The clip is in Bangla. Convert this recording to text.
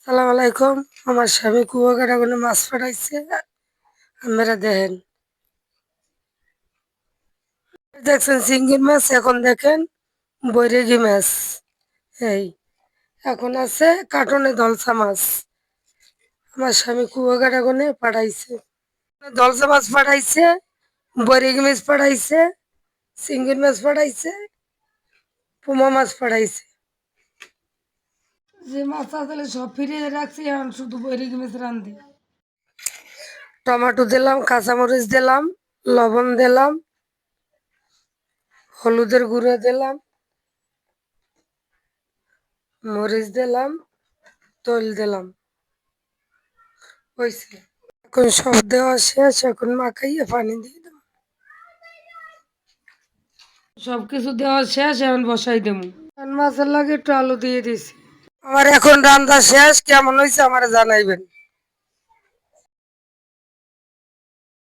সালাম আলাইকুম। আমার স্বামী কুয়াকাটা করে মাছ পাঠাইছে, আপনারা দেখেন। দেখছেন চিংড়ি মাছ, এখন দেখেন বৈরাগী মাছ। এই এখন আছে কার্টুনে দলসা মাছ। আমার স্বামী কুয়াকাটা করে পাঠাইছে, দলসা মাছ পাঠাইছে, বৈরাগী মাছ পাঠাইছে, চিংড়ি মাছ পাঠাইছে, পুমা মাছ পাঠাইছে। যে মাছ আসলে সব ফিরিয়ে রাখছি, এখন শুধু বৈরাগী মাছ রান্ধি। টমেটো দিলাম, কাঁচামরিচ দিলাম, লবণ দিলাম, হলুদের গুঁড়ো দিলাম, মরিচ দিলাম, তেল দিলাম, হয়েছে। এখন সব দেওয়া শেষ, এখন মাখাইয়ে পানি দিয়ে দেবো। সবকিছু দেওয়া শেষ, এখন বসাই দেবো। মাছের লাগে একটু আলু দিয়ে দিছি। আমার এখন রান্না শেষ, কেমন হয়েছে আমার জানাইবেন।